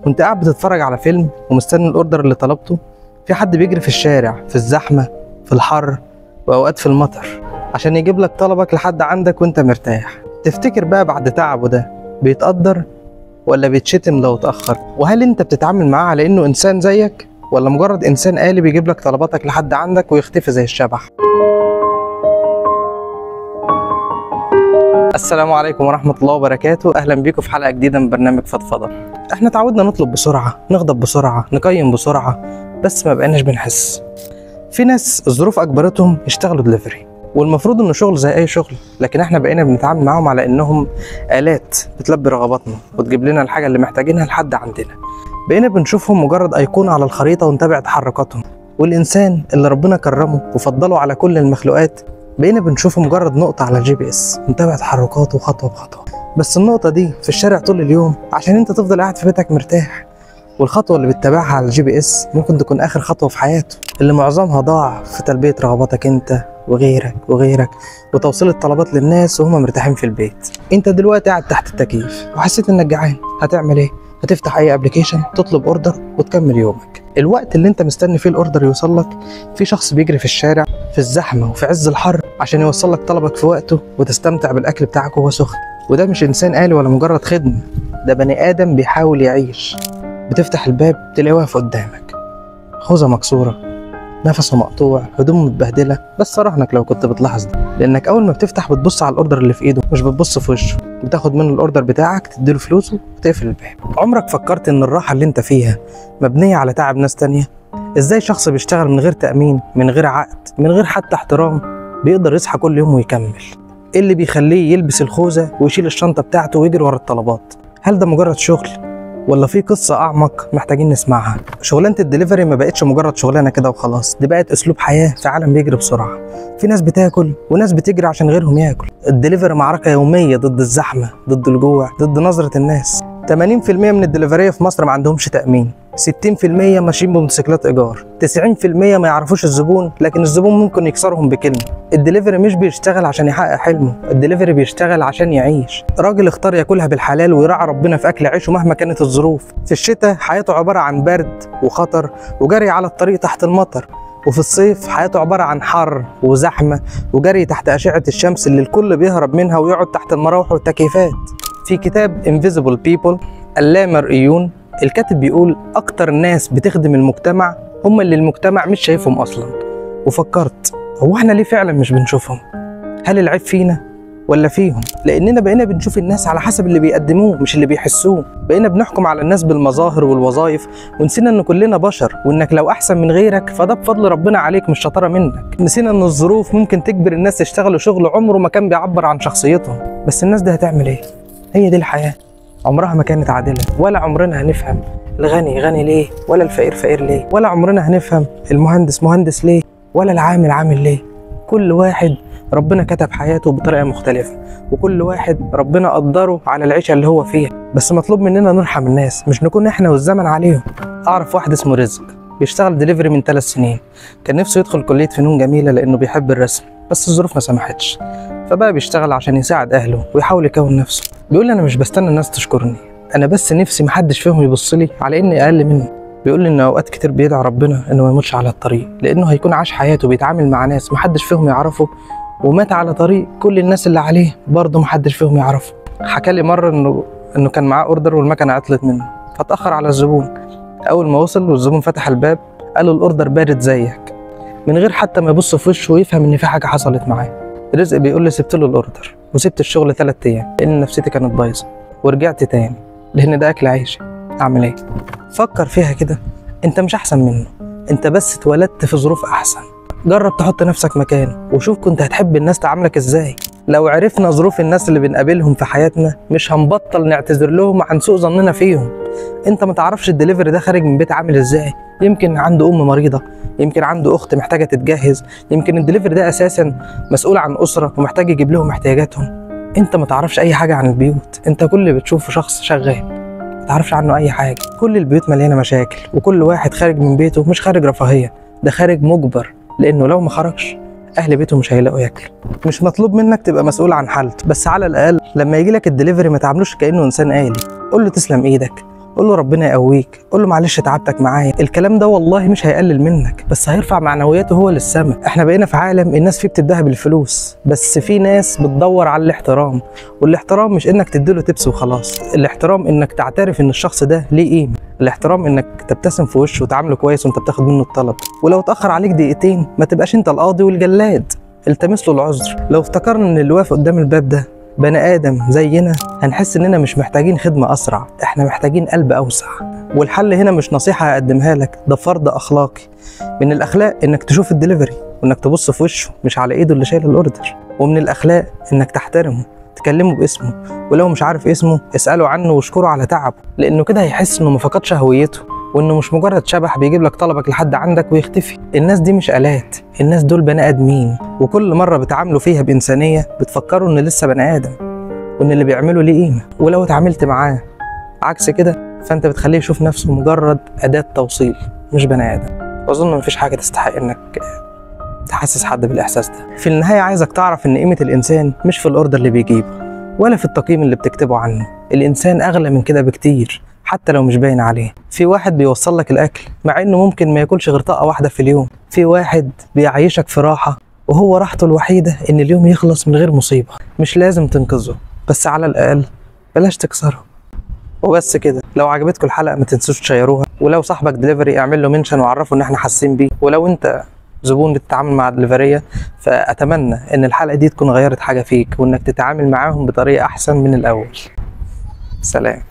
وانت قاعد بتتفرج على فيلم ومستني الاوردر اللي طلبته، في حد بيجري في الشارع في الزحمة في الحر واوقات في المطر عشان يجيب لك طلبك لحد عندك وانت مرتاح. تفتكر بقى بعد تعبه ده بيتقدر ولا بيتشتم لو اتأخر؟ وهل انت بتتعامل معاه على انه انسان زيك ولا مجرد انسان آلي بيجيب لك طلباتك لحد عندك ويختفي زي الشبح؟ السلام عليكم ورحمة الله وبركاته. أهلا بيكم في حلقة جديدة من برنامج فضفضة. احنا اتعودنا نطلب بسرعة، نغضب بسرعة، نقيم بسرعة، بس ما بقيناش بنحس. في ناس الظروف أجبرتهم يشتغلوا دليفري، والمفروض إنه شغل زي أي شغل، لكن احنا بقينا بنتعامل معاهم على إنهم آلات بتلبي رغباتنا وتجيب لنا الحاجة اللي محتاجينها لحد عندنا. بقينا بنشوفهم مجرد أيقونة على الخريطة ونتابع تحركاتهم، والإنسان اللي ربنا كرمه وفضله على كل المخلوقات بقينا بنشوفه مجرد نقطة على الGPS ونتابع تحركاته خطوة بخطوة. بس النقطة دي في الشارع طول اليوم عشان انت تفضل قاعد في بيتك مرتاح، والخطوة اللي بتتابعها على الGPS ممكن تكون آخر خطوة في حياته اللي معظمها ضاع في تلبية رغباتك انت وغيرك وتوصيل الطلبات للناس وهم مرتاحين في البيت. انت دلوقتي قاعد تحت التكييف وحسيت انك جعان، هتعمل ايه؟ هتفتح اي ابلكيشن تطلب اوردر وتكمل يومك. الوقت اللي انت مستني فيه الاوردر يوصل لك، في شخص بيجري في الشارع في الزحمه وفي عز الحر عشان يوصل لك طلبك في وقته وتستمتع بالاكل بتاعك وهو سخن. وده مش انسان آلي ولا مجرد خدمه، ده بني ادم بيحاول يعيش. بتفتح الباب تلاقيه واقف قدامك، خوذه مكسوره، نفسه مقطوع، هدومه متبهدله، بس اراهنك لو كنت بتلاحظ ده، لانك اول ما بتفتح بتبص على الاوردر اللي في ايده، مش بتبص في وشه. بتاخد منه الاوردر بتاعك، تديله فلوسه وتقفل الباب. عمرك فكرت ان الراحه اللي انت فيها مبنيه على تعب ناس تانية؟ ازاي شخص بيشتغل من غير تامين، من غير عقد، من غير حتى احترام، بيقدر يصحى كل يوم ويكمل؟ ايه اللي بيخليه يلبس الخوذه ويشيل الشنطه بتاعته ويجري ورا الطلبات؟ هل ده مجرد شغل ولا في قصة أعمق محتاجين نسمعها؟ شغلانة الدليفري ما بقتش مجرد شغلانة كده وخلاص، دي بقت أسلوب حياة في عالم بيجري بسرعة. في ناس بتاكل وناس بتجري عشان غيرهم ياكل. الدليفري معركة يومية ضد الزحمة، ضد الجوع، ضد نظرة الناس. 80% من الدليفرية في مصر ما عندهمش تأمين، 60% ماشيين بموتوسيكلات إيجار، 90% ما يعرفوش الزبون، لكن الزبون ممكن يكسرهم بكلمة. الدليفري مش بيشتغل عشان يحقق حلمه، الدليفري بيشتغل عشان يعيش. راجل اختار ياكلها بالحلال ويراعي ربنا في أكل عيشه مهما كانت الظروف. في الشتاء حياته عبارة عن برد وخطر وجري على الطريق تحت المطر، وفي الصيف حياته عبارة عن حر وزحمة وجري تحت أشعة الشمس اللي الكل بيهرب منها ويقعد تحت المراوح والتكييفات. في كتاب Invisible People اللامرئيون، الكاتب بيقول أكتر الناس بتخدم المجتمع هم اللي المجتمع مش شايفهم أصلا. وفكرت هو احنا ليه فعلا مش بنشوفهم؟ هل العيب فينا ولا فيهم؟ لأننا بقينا بنشوف الناس على حسب اللي بيقدموه مش اللي بيحسوه. بقينا بنحكم على الناس بالمظاهر والوظائف ونسينا ان كلنا بشر، وانك لو احسن من غيرك فده بفضل ربنا عليك مش شطارة منك. نسينا ان الظروف ممكن تجبر الناس يشتغلوا شغل عمره ما كان بيعبر عن شخصيتهم. بس الناس دي هتعمل ايه؟ هي دي الحياة، عمرها ما كانت عادلة، ولا عمرنا هنفهم الغني غني ليه ولا الفقير فقير ليه، ولا عمرنا هنفهم المهندس مهندس ليه ولا العامل عامل ليه. كل واحد ربنا كتب حياته بطريقة مختلفة، وكل واحد ربنا قدره على العيشة اللي هو فيها. بس مطلوب مننا نرحم الناس، مش نكون احنا والزمن عليهم. اعرف واحد اسمه رزق بيشتغل دليفري من 3 سنين، كان نفسه يدخل كلية فنون جميلة لانه بيحب الرسم، بس الظروف ما سمحتش، فبقى بيشتغل عشان يساعد اهله ويحاول يكون نفسه. بيقول لي انا مش بستنى الناس تشكرني، انا بس نفسي محدش فيهم يبص لي على اني اقل منه. بيقول لي ان اوقات كتير بيدعي ربنا انه ما يموتش على الطريق، لانه هيكون عاش حياته بيتعامل مع ناس محدش فيهم يعرفه، ومات على طريق كل الناس اللي عليه برضه محدش فيهم يعرفه. حكى لي مره انه كان معاه اوردر والمكنه عطلت منه، فاتاخر على الزبون. اول ما وصل والزبون فتح الباب قال له الاوردر بارد زيك، من غير حتى ما يبص في وشه ويفهم ان في حاجه حصلت معاه. رزق بيقول لي سبت له الاوردر وسبت الشغل 3 ايام لان نفسيتي كانت بايظه، ورجعت تاني لان ده اكل عيشي. اعمل ايه؟ فكر فيها كده، انت مش احسن منه، انت بس اتولدت في ظروف احسن. جرب تحط نفسك مكانه وشوف كنت هتحب الناس تعاملك ازاي. لو عرفنا ظروف الناس اللي بنقابلهم في حياتنا مش هنبطل نعتذر لهم عن سوء ظننا فيهم. انت ما تعرفش الدليفري ده خارج من بيت عامل ازاي، يمكن عنده ام مريضه، يمكن عنده اخت محتاجه تتجهز، يمكن الدليفري ده اساسا مسؤول عن اسره ومحتاج يجيب لهم احتياجاتهم. انت ما تعرفش اي حاجه عن البيوت، انت كل اللي بتشوفه شخص شغال ما تعرفش عنه اي حاجه. كل البيوت مليانه مشاكل، وكل واحد خارج من بيته مش خارج رفاهيه، ده خارج مجبر، لانه لو ما خرجش اهل بيته مش هيلاقوا ياكل. مش مطلوب منك تبقى مسؤول عن حالته، بس على الاقل لما يجي لك الدليفري ما تعاملوش كانه انسان آلي. قول له تسلم ايدك، قول له ربنا يقويك، قول له معلش تعبتك معايا. الكلام ده والله مش هيقلل منك، بس هيرفع معنوياته هو للسما. احنا بقينا في عالم الناس فيه بتديها بالفلوس، بس في ناس بتدور على الاحترام، والاحترام مش انك تديله تبس وخلاص. الاحترام انك تعترف ان الشخص ده ليه قيمه. الاحترام انك تبتسم في وشه وتعامله كويس وانت بتاخد منه الطلب، ولو اتاخر عليك دقيقتين ما تبقاش انت القاضي والجلاد، التمس له العذر. لو افتكرنا ان اللي واقف قدام الباب ده بني ادم زينا هنحس اننا مش محتاجين خدمه اسرع، احنا محتاجين قلب اوسع. والحل هنا مش نصيحه هقدمها لك، ده فرض اخلاقي. من الاخلاق انك تشوف الدليفري وانك تبص في وشه مش على ايده اللي شايل الاوردر. ومن الاخلاق انك تحترمه، تكلمه باسمه، ولو مش عارف اسمه اساله عنه واشكره على تعبه، لانه كده هيحس انه ما فقدش هويته، وانه مش مجرد شبح بيجيب لك طلبك لحد عندك ويختفي. الناس دي مش آلات، الناس دول بني ادمين، وكل مره بتعاملوا فيها بانسانيه بتفكروا ان لسه بني ادم وان اللي بيعمله ليه قيمه. ولو اتعاملت معاه عكس كده فانت بتخليه يشوف نفسه مجرد اداه توصيل مش بني ادم. واظن مفيش حاجه تستحق انك تحسس حد بالاحساس ده. في النهايه عايزك تعرف ان قيمه الانسان مش في الاوردر اللي بيجيبه ولا في التقييم اللي بتكتبه عنه. الانسان اغلى من كده بكتير حتى لو مش باين عليه. في واحد بيوصل لك الاكل مع انه ممكن ما ياكلش غير طاقه واحده في اليوم. في واحد بيعيشك في راحه وهو راحته الوحيده ان اليوم يخلص من غير مصيبه. مش لازم تنقذه، بس على الاقل بلاش تكسره. وبس كده. لو عجبتكم الحلقه ما تنسوش تشيروها، ولو صاحبك دليفري اعمل له منشن وعرفه ان احنا حاسين بيه. ولو انت زبون بتتعامل مع دليفريه فاتمنى ان الحلقه دي تكون غيرت حاجه فيك وانك تتعامل معاهم بطريقه احسن من الاول. سلام.